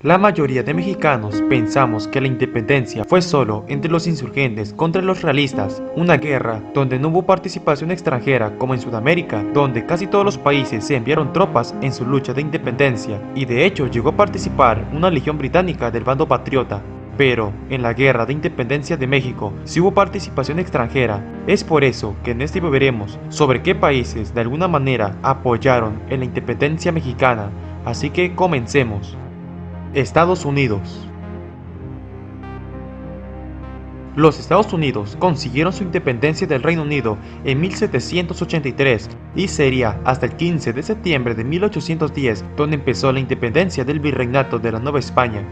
La mayoría de mexicanos pensamos que la independencia fue solo entre los insurgentes contra los realistas, una guerra donde no hubo participación extranjera como en Sudamérica, donde casi todos los países se enviaron tropas en su lucha de independencia, y de hecho llegó a participar una legión británica del bando patriota. Pero en la guerra de independencia de México sí hubo participación extranjera. Es por eso que en este video veremos sobre qué países de alguna manera apoyaron en la independencia mexicana. Así que comencemos. Estados Unidos. Los Estados Unidos consiguieron su independencia del Reino Unido en 1783 y sería hasta el 15 de septiembre de 1810 donde empezó la independencia del Virreinato de la Nueva España.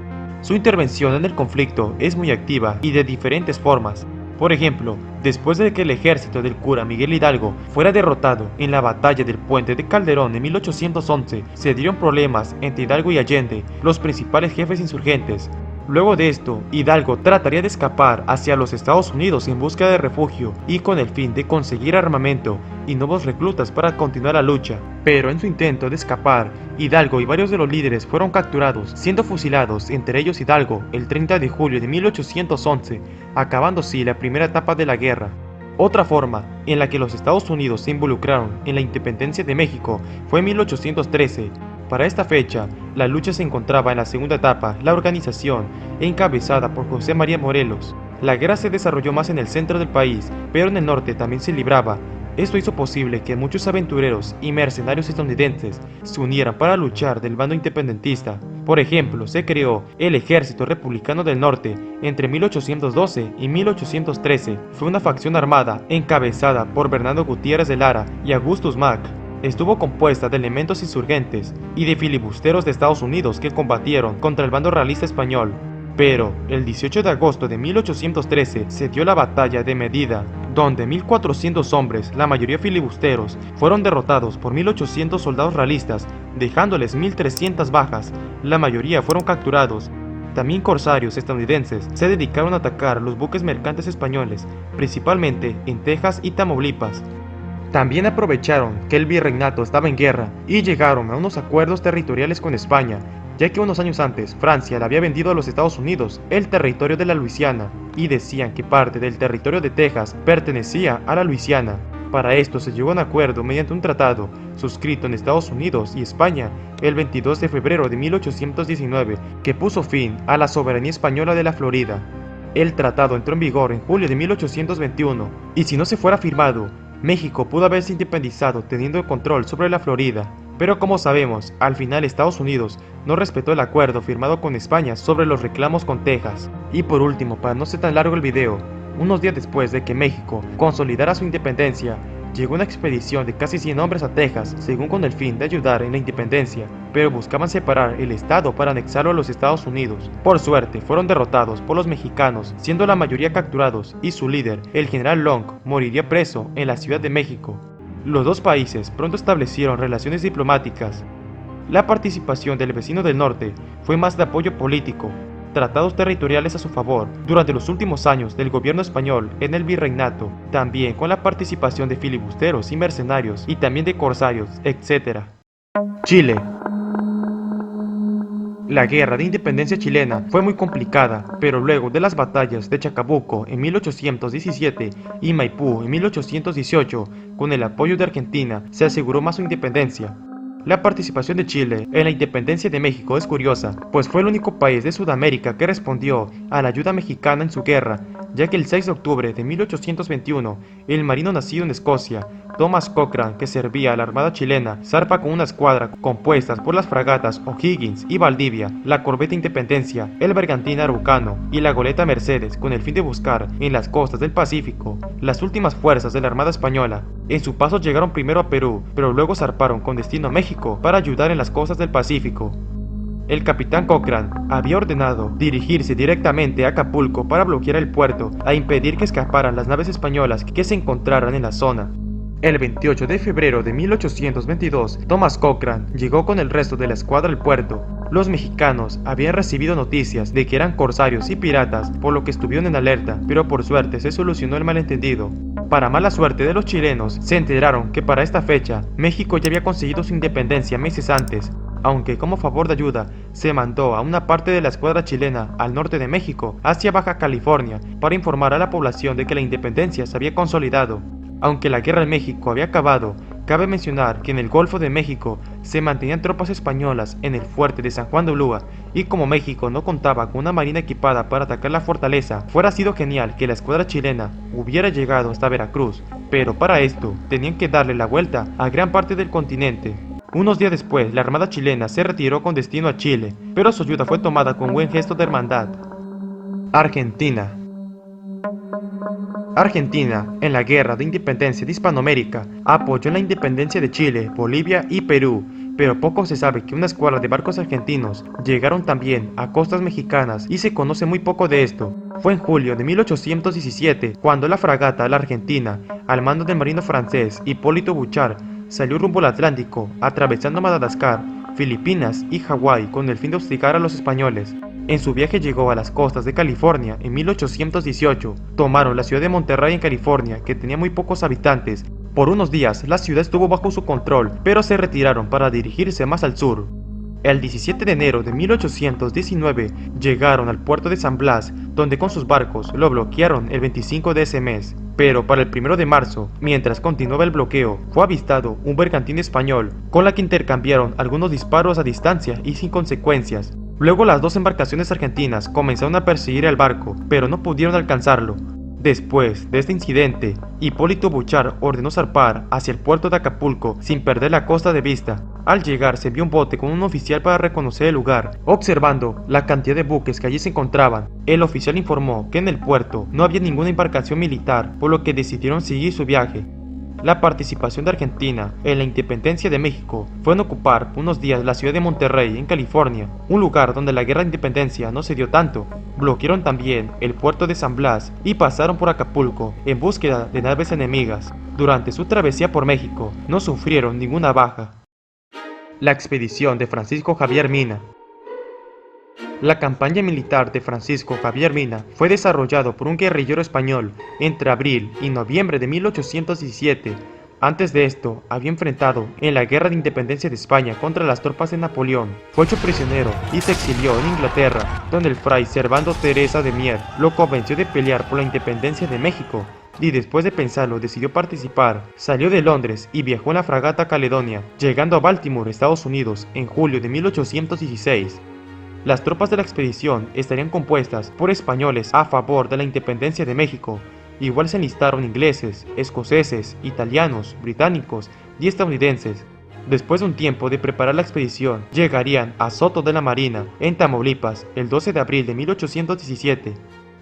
Su intervención en el conflicto es muy activa y de diferentes formas. Por ejemplo, después de que el ejército del cura Miguel Hidalgo fuera derrotado en la batalla del Puente de Calderón en 1811, se dieron problemas entre Hidalgo y Allende, los principales jefes insurgentes. Luego de esto, Hidalgo trataría de escapar hacia los Estados Unidos en busca de refugio y con el fin de conseguir armamento y nuevos reclutas para continuar la lucha. Pero en su intento de escapar, Hidalgo y varios de los líderes fueron capturados, siendo fusilados, entre ellos Hidalgo, el 30 de julio de 1811, acabando así la primera etapa de la guerra. Otra forma en la que los Estados Unidos se involucraron en la independencia de México fue en 1813. Para esta fecha, la lucha se encontraba en la segunda etapa, la organización, encabezada por José María Morelos. La guerra se desarrolló más en el centro del país, pero en el norte también se libraba. Esto hizo posible que muchos aventureros y mercenarios estadounidenses se unieran para luchar del bando independentista. Por ejemplo, se creó el Ejército Republicano del Norte entre 1812 y 1813. Fue una facción armada encabezada por Bernardo Gutiérrez de Lara y Augustus Mack. Estuvo compuesta de elementos insurgentes y de filibusteros de Estados Unidos que combatieron contra el bando realista español. Pero el 18 de agosto de 1813 se dio la batalla de Medida, donde 1.400 hombres, la mayoría filibusteros, fueron derrotados por 1.800 soldados realistas, dejándoles 1.300 bajas. La mayoría fueron capturados. También corsarios estadounidenses se dedicaron a atacar los buques mercantes españoles, principalmente en Texas y Tamaulipas. También aprovecharon que el virreinato estaba en guerra y llegaron a unos acuerdos territoriales con España, ya que unos años antes Francia le había vendido a los Estados Unidos el territorio de la Luisiana y decían que parte del territorio de Texas pertenecía a la Luisiana. Para esto se llegó a un acuerdo mediante un tratado suscrito en Estados Unidos y España el 22 de febrero de 1819 que puso fin a la soberanía española de la Florida. El tratado entró en vigor en julio de 1821 y si no se fuera firmado, México pudo haberse independizado teniendo el control sobre la Florida, pero como sabemos, al final Estados Unidos no respetó el acuerdo firmado con España sobre los reclamos con Texas. Y por último, para no ser tan largo el video, unos días después de que México consolidara su independencia, llegó una expedición de casi 100 hombres a Texas, según con el fin de ayudar en la independencia, pero buscaban separar el estado para anexarlo a los Estados Unidos. Por suerte, fueron derrotados por los mexicanos, siendo la mayoría capturados, y su líder, el general Long, moriría preso en la Ciudad de México. Los dos países pronto establecieron relaciones diplomáticas. La participación del vecino del norte fue más de apoyo político, tratados territoriales a su favor durante los últimos años del gobierno español en el virreinato, también con la participación de filibusteros y mercenarios y también de corsarios, etc. Chile. La guerra de independencia chilena fue muy complicada, pero luego de las batallas de Chacabuco en 1817 y Maipú en 1818, con el apoyo de Argentina, se aseguró más su independencia. La participación de Chile en la independencia de México es curiosa, pues fue el único país de Sudamérica que respondió a la ayuda mexicana en su guerra, ya que el 6 de octubre de 1821, el marino nacido en Escocia, Thomas Cochrane, que servía a la armada chilena, zarpa con una escuadra compuesta por las fragatas O'Higgins y Valdivia, la corbeta Independencia, el bergantín Araucano y la goleta Mercedes, con el fin de buscar en las costas del Pacífico las últimas fuerzas de la armada española. En su paso llegaron primero a Perú, pero luego zarparon con destino a México para ayudar en las costas del Pacífico. El capitán Cochrane había ordenado dirigirse directamente a Acapulco para bloquear el puerto e impedir que escaparan las naves españolas que se encontraran en la zona. El 28 de febrero de 1822, Thomas Cochrane llegó con el resto de la escuadra al puerto. Los mexicanos habían recibido noticias de que eran corsarios y piratas, por lo que estuvieron en alerta, pero por suerte se solucionó el malentendido. Para mala suerte de los chilenos, se enteraron que para esta fecha, México ya había conseguido su independencia meses antes. aunque como favor de ayuda se mandó a una parte de la escuadra chilena al norte de México, hacia Baja California, para informar a la población de que la independencia se había consolidado. Aunque la guerra en México había acabado, cabe mencionar que en el Golfo de México se mantenían tropas españolas en el fuerte de San Juan de Ulúa, y como México no contaba con una marina equipada para atacar la fortaleza, fuera sido genial que la escuadra chilena hubiera llegado hasta Veracruz, pero para esto tenían que darle la vuelta a gran parte del continente. Unos días después, la armada chilena se retiró con destino a Chile, pero su ayuda fue tomada con buen gesto de hermandad. Argentina. Argentina, en la Guerra de Independencia de Hispanoamérica, apoyó la independencia de Chile, Bolivia y Perú, pero poco se sabe que una escuadra de barcos argentinos llegaron también a costas mexicanas y se conoce muy poco de esto. Fue en julio de 1817 cuando la fragata La Argentina, al mando del marino francés Hipólito Bouchard, salió rumbo al Atlántico, atravesando Madagascar, Filipinas y Hawái con el fin de hostigar a los españoles. En su viaje llegó a las costas de California en 1818. Tomaron la ciudad de Monterrey en California, que tenía muy pocos habitantes. Por unos días la ciudad estuvo bajo su control, pero se retiraron para dirigirse más al sur. El 17 de enero de 1819 llegaron al puerto de San Blas, donde con sus barcos lo bloquearon el 25 de ese mes. Pero para el 1 de marzo, mientras continuaba el bloqueo, fue avistado un bergantín español, con la que intercambiaron algunos disparos a distancia y sin consecuencias. Luego las dos embarcaciones argentinas comenzaron a perseguir el barco, pero no pudieron alcanzarlo. Después de este incidente, Hipólito Bouchard ordenó zarpar hacia el puerto de Acapulco sin perder la costa de vista. Al llegar se vio un bote con un oficial para reconocer el lugar. Observando la cantidad de buques que allí se encontraban, el oficial informó que en el puerto no había ninguna embarcación militar, por lo que decidieron seguir su viaje. La participación de Argentina en la independencia de México fue en ocupar unos días la ciudad de Monterrey, en California, un lugar donde la guerra de independencia no se dio tanto. Bloquearon también el puerto de San Blas y pasaron por Acapulco en búsqueda de naves enemigas. Durante su travesía por México no sufrieron ninguna baja. La expedición de Francisco Javier Mina. La campaña militar de Francisco Javier Mina fue desarrollado por un guerrillero español entre abril y noviembre de 1817. Antes de esto, había enfrentado en la Guerra de Independencia de España contra las tropas de Napoleón. Fue hecho prisionero y se exilió en Inglaterra, donde el fray Servando Teresa de Mier lo convenció de pelear por la independencia de México, y después de pensarlo decidió participar. Salió de Londres y viajó en la fragata Caledonia, llegando a Baltimore, Estados Unidos, en julio de 1816. Las tropas de la expedición estarían compuestas por españoles a favor de la independencia de México. Igual se enlistaron ingleses, escoceses, italianos, británicos y estadounidenses. Después de un tiempo de preparar la expedición, llegarían a Soto de la Marina, en Tamaulipas, el 12 de abril de 1817.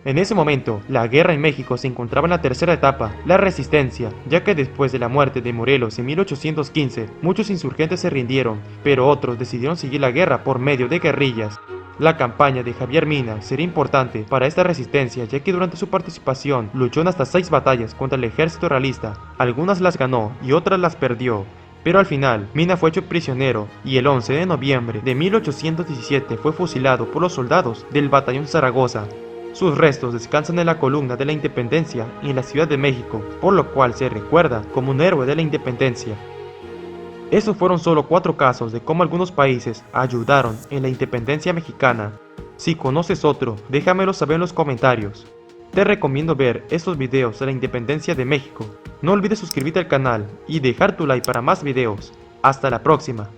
En ese momento, la guerra en México se encontraba en la tercera etapa, la resistencia, ya que después de la muerte de Morelos en 1815, muchos insurgentes se rindieron, pero otros decidieron seguir la guerra por medio de guerrillas. La campaña de Javier Mina sería importante para esta resistencia, ya que durante su participación luchó en hasta 6 batallas contra el ejército realista. Algunas las ganó y otras las perdió, pero al final Mina fue hecho prisionero y el 11 de noviembre de 1817 fue fusilado por los soldados del batallón Zaragoza. Sus restos descansan en la columna de la Independencia en la Ciudad de México, por lo cual se recuerda como un héroe de la independencia. Estos fueron solo 4 casos de cómo algunos países ayudaron en la independencia mexicana. Si conoces otro, déjamelo saber en los comentarios. Te recomiendo ver estos videos de la independencia de México. No olvides suscribirte al canal y dejar tu like para más videos. Hasta la próxima.